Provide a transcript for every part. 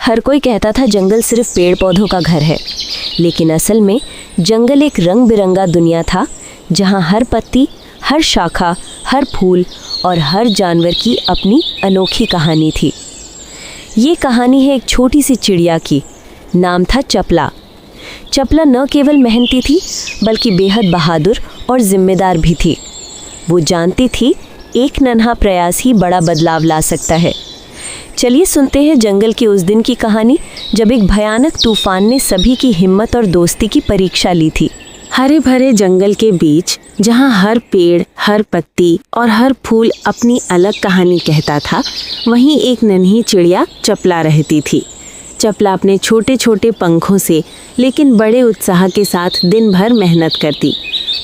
हर कोई कहता था जंगल सिर्फ पेड़ पौधों का घर है, लेकिन असल में जंगल एक रंग बिरंगा दुनिया था जहाँ हर पत्ती, हर शाखा, हर फूल और हर जानवर की अपनी अनोखी कहानी थी। ये कहानी है एक छोटी सी चिड़िया की। नाम था चपला। चपला न केवल मेहनती थी बल्कि बेहद बहादुर और जिम्मेदार भी थी। वो जानती थी एक नन्हा प्रयास ही बड़ा बदलाव ला सकता है। चलिए सुनते हैं जंगल के उस दिन की कहानी जब एक भयानक तूफान ने सभी की हिम्मत और दोस्ती की परीक्षा ली थी। हरे भरे जंगल के बीच जहाँ हर पेड़, हर पत्ती और हर फूल अपनी अलग कहानी कहता था, वहीं एक नन्ही चिड़िया चपला रहती थी। चपला अपने छोटे छोटे पंखों से लेकिन बड़े उत्साह के साथ दिन भर मेहनत करती।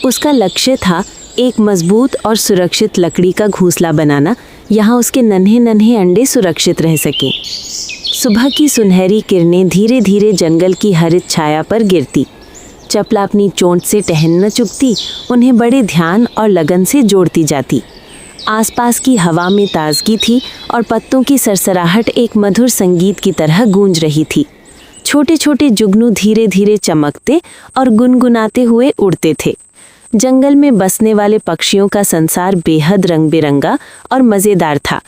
उसका लक्ष्य था एक मजबूत और सुरक्षित लकड़ी का घोंसला बनाना, यहाँ उसके नन्हे नन्हे अंडे सुरक्षित रह सकें। सुबह की सुनहरी किरणें धीरे धीरे जंगल की हरित छाया पर गिरती। चपला अपनी चोंच से टहल न चुकती, उन्हें बड़े ध्यान और लगन से जोड़ती जाती। आसपास की हवा में ताजगी थी और पत्तों की सरसराहट एक मधुर संगीत की तरह गूंज रही थी। छोटे छोटे जुगनू धीरे धीरे चमकते और गुनगुनाते हुए उड़ते थे। जंगल में बसने वाले पक्षियों का संसार बेहद रंग बिरंगा और मज़ेदार था।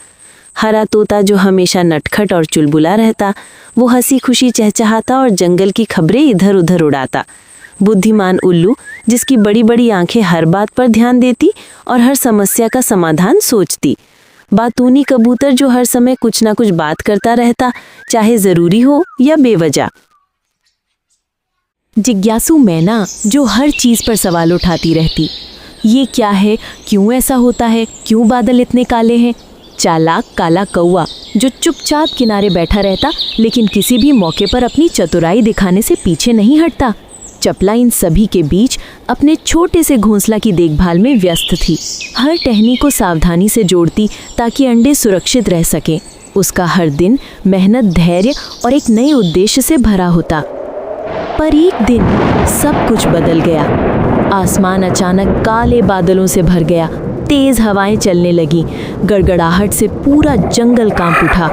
हरा तोता जो हमेशा नटखट और चुलबुला रहता, वो हंसी खुशी चहचहाता और जंगल की खबरें इधर उधर उड़ाता। बुद्धिमान उल्लू जिसकी बड़ी बड़ी आंखें हर बात पर ध्यान देती और हर समस्या का समाधान सोचती। बातूनी कबूतर जो हर समय कुछ ना कुछ बात करता रहता, चाहे ज़रूरी हो या बेवजह। जिज्ञासु मैना जो हर चीज़ पर सवाल उठाती रहती, ये क्या है, क्यों ऐसा होता है, क्यों बादल इतने काले हैं। चालाक काला कौआ जो चुपचाप किनारे बैठा रहता लेकिन किसी भी मौके पर अपनी चतुराई दिखाने से पीछे नहीं हटता। चपला इन सभी के बीच अपने छोटे से घोंसला की देखभाल में व्यस्त थी। हर टहनी को सावधानी से जोड़ती ताकि अंडे सुरक्षित रह सकें। उसका हर दिन मेहनत, धैर्य और एक नए उद्देश्य से भरा होता। पर एक दिन सब कुछ बदल गया। आसमान अचानक काले बादलों से भर गया। तेज हवाएं चलने लगी। गड़गड़ाहट से पूरा जंगल कांप उठा।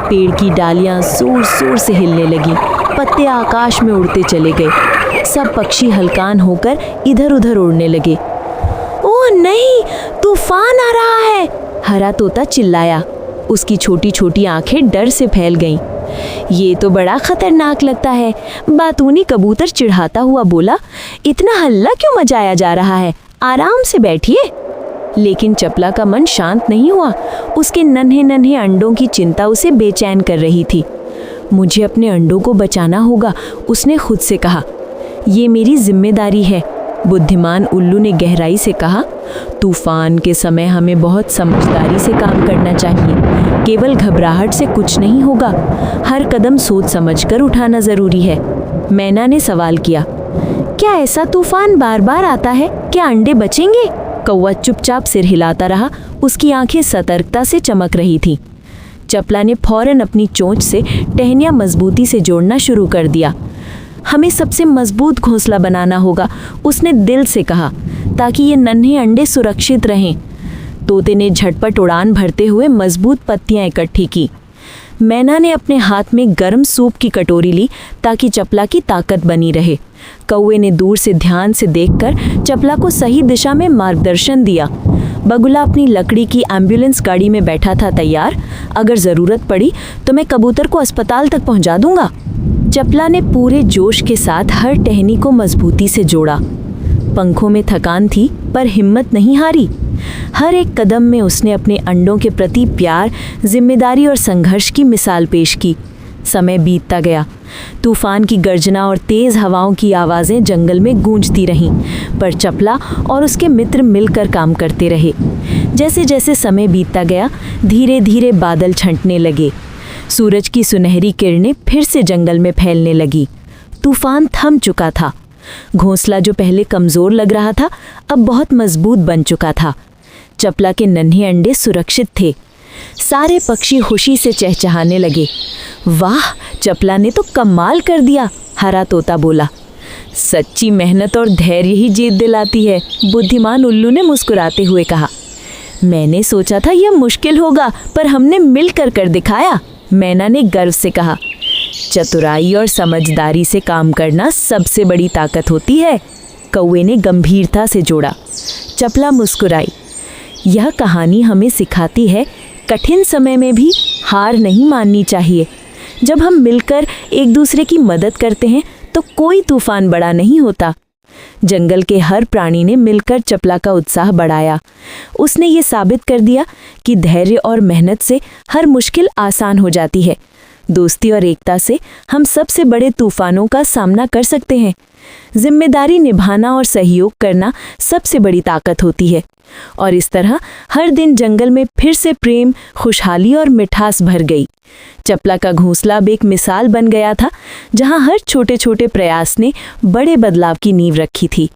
पेड़ की डालियां जोर जोर से हिलने लगी। पत्ते आकाश में उड़ते चले गए। सब पक्षी हलकान होकर इधर उधर उड़ने लगे। ओह नहीं, तूफान आ रहा है, हरा तोता चिल्लाया। उसकी छोटी छोटी आंखें डर से फैल गईं। ये तो बड़ा खतरनाक लगता है, बातूनी कबूतर चिढ़ाता हुआ बोला। इतना हल्ला क्यों मचाया जा रहा है, आराम से बैठिए। लेकिन चपला का मन शांत नहीं हुआ। उसके नन्हे नन्हे अंडों की चिंता उसे बेचैन कर रही थी। मुझे अपने अंडों को बचाना होगा, उसने खुद से कहा। ये मेरी जिम्मेदारी है, बुद्धिमान उल्लू ने गहराई से कहा। तूफान के समय हमें बहुत समझदारी से काम करना चाहिए। केवल घबराहट से कुछ नहीं होगा, हर कदम सोच समझकर उठाना जरूरी है। मैना ने सवाल किया। क्या ऐसा तूफान बार बार आता है, क्या अंडे बचेंगे? कौवा चुपचाप सिर हिलाता रहा। उसकी आंखें सतर्कता से चमक रही थीं। चपला ने फौरन अपनी चोंच से टहनियां मजबूती से जोड़ना शुरू कर दिया। हमें सबसे मजबूत घोंसला बनाना होगा, उसने दिल से कहा, ताकि ये नन्हे अंडे सुरक्षित रहें। तोते ने झटपट उड़ान भरते हुए मजबूत पत्तियां इकट्ठी की। मैना ने अपने हाथ में गर्म सूप की कटोरी ली ताकि चपला की ताकत बनी रहे। कौवे ने दूर से ध्यान से देखकर चपला को सही दिशा में मार्गदर्शन दिया। बगुला अपनी लकड़ी की एम्बुलेंस गाड़ी में बैठा था तैयार। अगर ज़रूरत पड़ी तो मैं कबूतर को अस्पताल तक पहुंचा दूंगा। चपला ने पूरे जोश के साथ हर टहनी को मजबूती से जोड़ा। पंखों में थकान थी पर हिम्मत नहीं हारी। हर एक कदम में उसने अपने अंडों के प्रति प्यार, जिम्मेदारी और संघर्ष की मिसाल पेश की। समय बीतता गया। तूफान की गर्जना और तेज हवाओं की आवाज़ें जंगल में गूंजती रहीं, पर चपला और उसके मित्र मिलकर काम करते रहे। जैसे जैसे समय बीतता गया, धीरे धीरे बादल छंटने लगे। सूरज की सुनहरी किरणें फिर से जंगल में फैलने लगी। तूफान थम चुका था। घोंसला जो पहले कमज़ोर लग रहा था, अब बहुत मजबूत बन चुका था। चपला के नन्हे अंडे सुरक्षित थे। सारे पक्षी खुशी से चहचहाने लगे। वाह, चपला ने तो कमाल कर दिया, हरा तोता बोला। सच्ची मेहनत और धैर्य ही जीत दिलाती है, बुद्धिमान उल्लू ने मुस्कुराते हुए कहा। मैंने सोचा था यह मुश्किल होगा, पर हमने मिलकर कर दिखाया, मैना ने गर्व से कहा। चतुराई और समझदारी से काम करना सबसे बड़ी ताकत होती है, कौवे ने गंभीरता से जोड़ा। चपला मुस्कुराई। यह कहानी हमें सिखाती है कठिन समय में भी हार नहीं माननी चाहिए। जब हम मिलकर एक दूसरे की मदद करते हैं तो कोई तूफान बड़ा नहीं होता। जंगल के हर प्राणी ने मिलकर चपला का उत्साह बढ़ाया। उसने ये साबित कर दिया कि धैर्य और मेहनत से हर मुश्किल आसान हो जाती है। दोस्ती और एकता से हम सबसे बड़े तूफानों का सामना कर सकते हैं। जिम्मेदारी निभाना और सहयोग करना सबसे बड़ी ताकत होती है। और इस तरह हर दिन जंगल में फिर से प्रेम, खुशहाली और मिठास भर गई। चपला का घोंसला अब एक मिसाल बन गया था, जहां हर छोटे छोटे प्रयास ने बड़े बदलाव की नींव रखी थी।